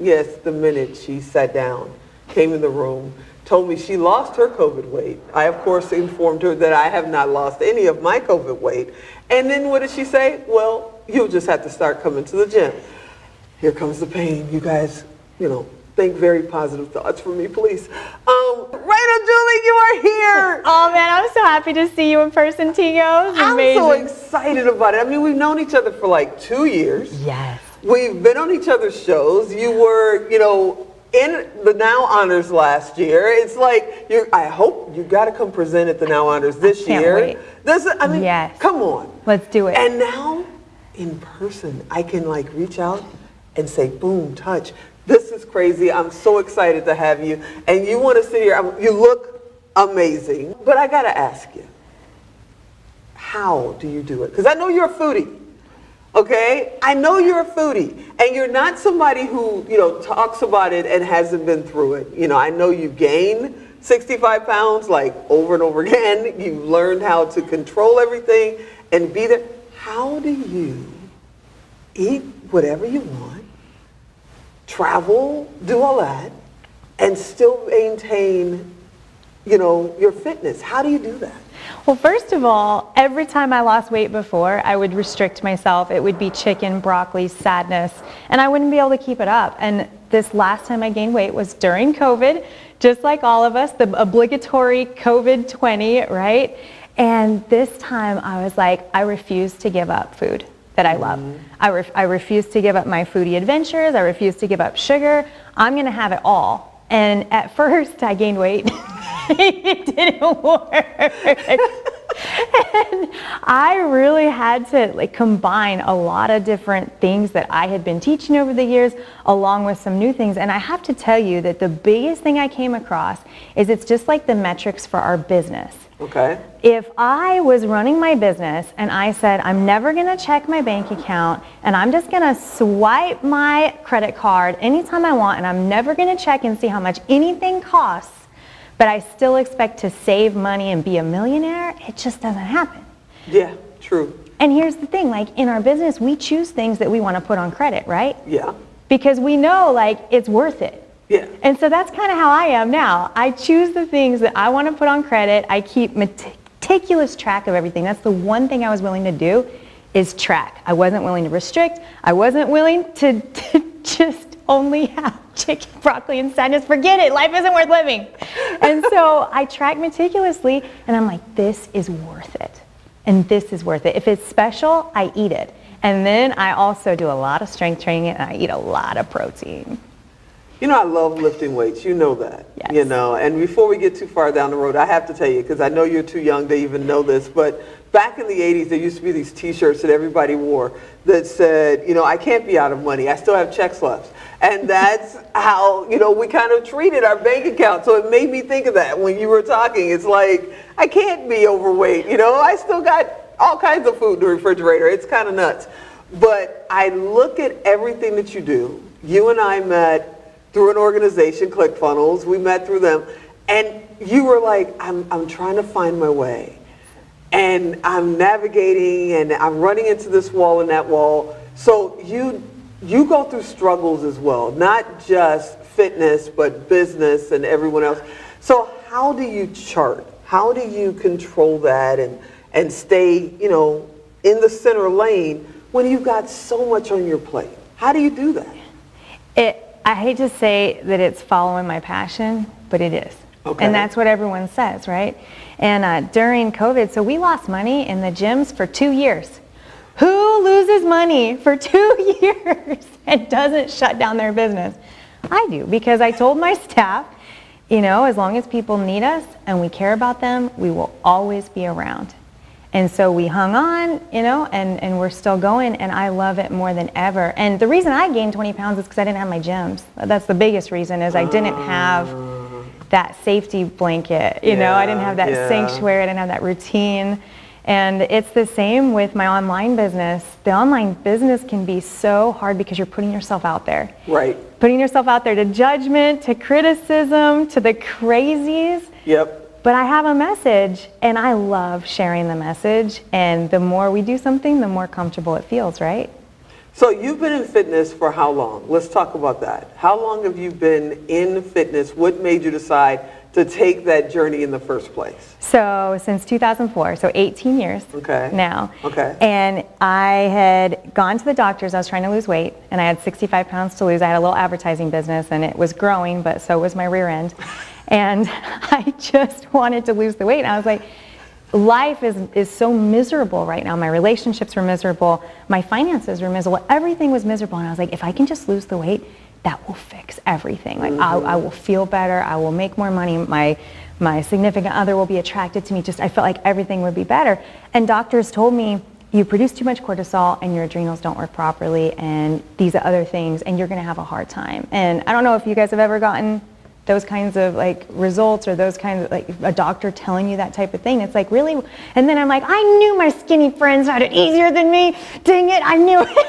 yes, the minute she sat down, came in the room, told me she lost her COVID weight. I, of course, informed her that I have not lost any of my COVID weight. And then what did she say? Well, you'll just have to start coming to the gym. Here comes the pain. You guys, think very positive thoughts for me, please. Rhino Julie, you are here. Oh man, I'm so happy to see you in person, Tigo. It's amazing. I'm so excited about it. I mean, we've known each other for like 2 years. Yes. We've been on each other's shows. You were, in the Now Honors last year. It's like, I hope you got to come present at the Now Honors this year. Wait. Yes. Come on. Let's do it. And now, in person, I can reach out and say, boom, touch. This is crazy. I'm so excited to have you. And you want to sit here. You look amazing. But I got to ask you, how do you do it? Because I know you're a foodie. Okay? I know you're a foodie. And you're not somebody who, talks about it and hasn't been through it. I know you've gained 65 pounds over and over again. You've learned how to control everything and be there. How do you eat whatever you want, travel, do all that, and still maintain, your fitness? How do you do that? Well, first of all, every time I lost weight before, I would restrict myself. It would be chicken, broccoli, sadness, and I wouldn't be able to keep it up. And this last time I gained weight was during COVID, just like all of us, the obligatory COVID-20, right? And this time I was like, I refuse to give up food that I love. I refuse to give up my foodie adventures. I refuse to give up sugar. I'm going to have it all. And at first I gained weight. It didn't work. And I really had to combine a lot of different things that I had been teaching over the years along with some new things. And I have to tell you that the biggest thing I came across is it's just like the metrics for our business. Okay. If I was running my business and I said, I'm never going to check my bank account and I'm just going to swipe my credit card anytime I want and I'm never going to check and see how much anything costs, but I still expect to save money and be a millionaire, it just doesn't happen. Yeah, true. And here's the thing, in our business, we choose things that we want to put on credit, right? Yeah. Because we know it's worth it. Yeah. And so that's kind of how I am now. I choose the things that I want to put on credit. I keep meticulous track of everything. That's the one thing I was willing to do is track. I wasn't willing to restrict. I wasn't willing to just only have chicken, broccoli, and sadness. Forget it. Life isn't worth living. And so I track meticulously, and I'm like, this is worth it. And this is worth it. If it's special, I eat it. And then I also do a lot of strength training, and I eat a lot of protein. I love lifting weights. You know that. Yes. And before we get too far down the road, I have to tell you, because I know you're too young to even know this, but back in the 80s, there used to be these T-shirts that everybody wore that said, I can't be out of money. I still have checks left. And that's how, we kind of treated our bank account. So it made me think of that when you were talking. It's like, I can't be overweight. I still got all kinds of food in the refrigerator. It's kind of nuts. But I look at everything that you do. You and I met through an organization, ClickFunnels. We met through them. And you were like, I'm trying to find my way. And I'm navigating and I'm running into this wall and that wall. So you go through struggles as well, not just fitness, but business and everyone else. So how do you chart? How do you control that and stay, in the center lane when you've got so much on your plate? How do you do that? I hate to say that it's following my passion, but it is. Okay. And that's what everyone says, right? And during COVID, so we lost money in the gyms for 2 years. Who loses money for 2 years and doesn't shut down their business? I do, because I told my staff, as long as people need us and we care about them, we will always be around. And so we hung on, and we're still going, and I love it more than ever. And the reason I gained 20 pounds is because I didn't have my gyms. That's the biggest reason, is I didn't have that safety blanket, I didn't have that sanctuary, I didn't have that routine. And it's the same with my online business. The online business can be so hard because you're putting yourself out there. Right. Putting yourself out there to judgment, to criticism, to the crazies. Yep. But I have a message, and I love sharing the message. And the more we do something, the more comfortable it feels, right? So you've been in fitness for how long? Let's talk about that. How long have you been in fitness? What made you decide to take that journey in the first place? So since 2004, so 18 years now. Okay. And I had gone to the doctors. I was trying to lose weight, and I had 65 pounds to lose. I had a little advertising business, and it was growing, but so was my rear end. And I just wanted to lose the weight. And I was like, life is so miserable right now. My relationships were miserable. My finances were miserable. Everything was miserable. And I was like, if I can just lose the weight, that will fix everything. Like I will feel better. I will make more money. My significant other will be attracted to me. Just I felt like everything would be better. And doctors told me, you produce too much cortisol and your adrenals don't work properly and these are other things and you're going to have a hard time. And I don't know if you guys have ever gotten those kinds of like results or those kinds of like a doctor telling you that type of thing. It's like really, and then I'm like, I knew my skinny friends had it easier than me. Dang it, I knew it.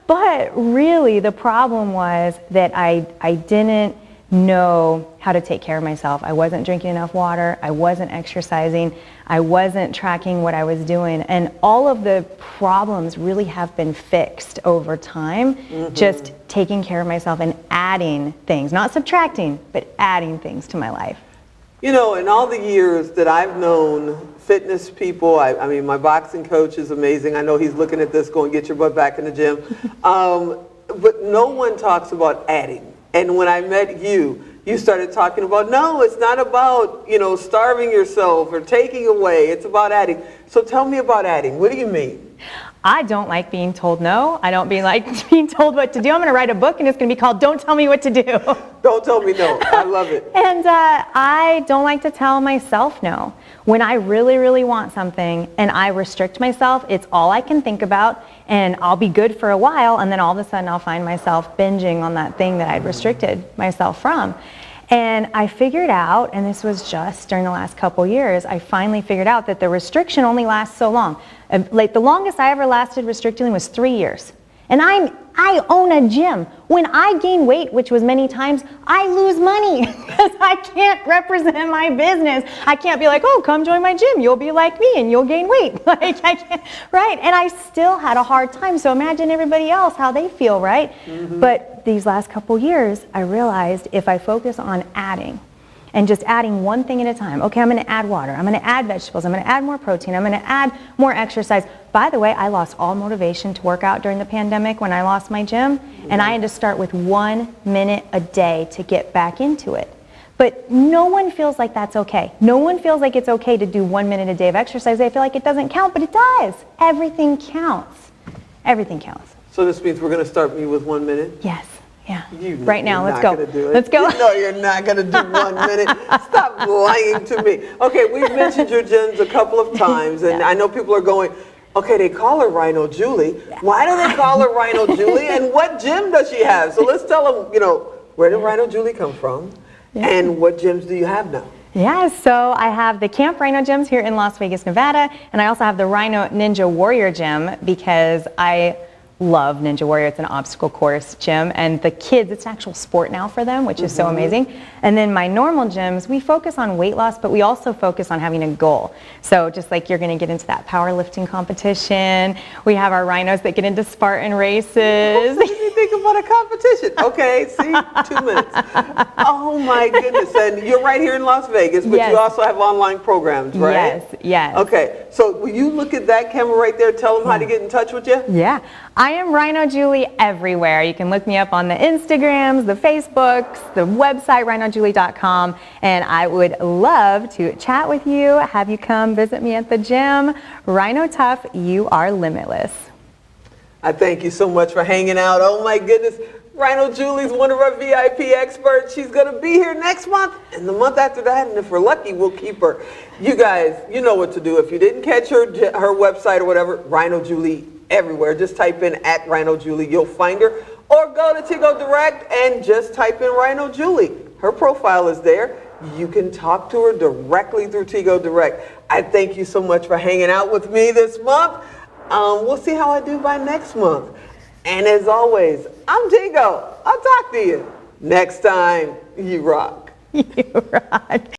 But really the problem was that I didn't know how to take care of myself. I wasn't drinking enough water. I wasn't exercising. I wasn't tracking what I was doing. And all of the problems really have been fixed over time, just taking care of myself and adding things, not subtracting, but adding things to my life. You know, in all the years that I've known fitness people, I mean, my boxing coach is amazing. I know he's looking at this going, get your butt back in the gym. But no one talks about adding. And when I met you, you started talking about, no, it's not about, you know, starving yourself or taking away. It's about adding. So tell me about adding. What do you mean? I don't like being told no. I don't like being told what to do. I'm going to write a book and it's going to be called Don't Tell Me What to Do. Don't tell me no. I love it. And I don't like to tell myself no. When I really, really want something and I restrict myself, it's all I can think about and I'll be good for a while and then all of a sudden I'll find myself binging on that thing that I'd restricted myself from. And I figured out, and this was just during the last couple years, I finally figured out that the restriction only lasts so long. Like the longest I ever lasted restricting was 3 years. And I own a gym. When I gain weight, which was many times, I lose money because I can't represent my business. I can't be like, oh, come join my gym. You'll be like me and you'll gain weight. Like I can't, right? And I still had a hard time. So imagine everybody else, how they feel, right? But these last couple years, I realized if I focus on adding, and just adding one thing at a time. Okay, I'm going to add water. I'm going to add vegetables. I'm going to add more protein. I'm going to add more exercise. By the way, I lost all motivation to work out during the pandemic when I lost my gym, and I had to start with 1 minute a day to get back into it. But no one feels like that's okay. No one feels like it's okay to do 1 minute a day of exercise. They feel like it doesn't count, but it does. Everything counts. Everything counts. So this means we're going to start me with 1 minute? Yes. Yeah. Right now, let's go. Let's go. No, you're not going to do 1 minute. Stop lying to me. Okay, we've mentioned your gyms a couple of times, and I know people are going, okay, they call her Rhino Julie. Why do they call her Rhino Julie, and what gym does she have? So let's tell them, you know, where did Rhino Julie come from, and what gyms do you have now? Yeah, so I have the Camp Rhino gyms here in Las Vegas, Nevada, and I also have the Rhino Ninja Warrior gym because I love Ninja Warrior. It's an obstacle course gym, and the kids, it's an actual sport now for them, which is so amazing. And then my normal gyms, we focus on weight loss, but we also focus on having a goal. So just like you're going to get into that powerlifting competition, we have our rhinos that get into Spartan races. What did you think about a competition? Okay, see, 2 minutes. Oh my goodness, and you're right here in Las Vegas, but you also have online programs, right? Yes, yes. Okay, so will you look at that camera right there, tell them how to get in touch with you? Yeah. I am Rhino Julie everywhere. You can look me up on the Instagrams, the Facebooks, the website, rhinojulie.com, and I would love to chat with you, have you come visit me at the gym. Rhino Tough, you are limitless. I thank you so much for hanging out. Oh my goodness, Rhino Julie's one of our VIP experts. She's going to be here next month and the month after that, and if we're lucky, we'll keep her. You guys, you know what to do. If you didn't catch her website or whatever, Rhino Julie everywhere. Just type in @Rhino Julie. You'll find her. Or go to Tigo Direct and just type in Rhino Julie. Her profile is there. You can talk to her directly through Tigo Direct. I thank you so much for hanging out with me this month. We'll see how I do by next month. And as always, I'm Tigo. I'll talk to you next time. You rock. You rock.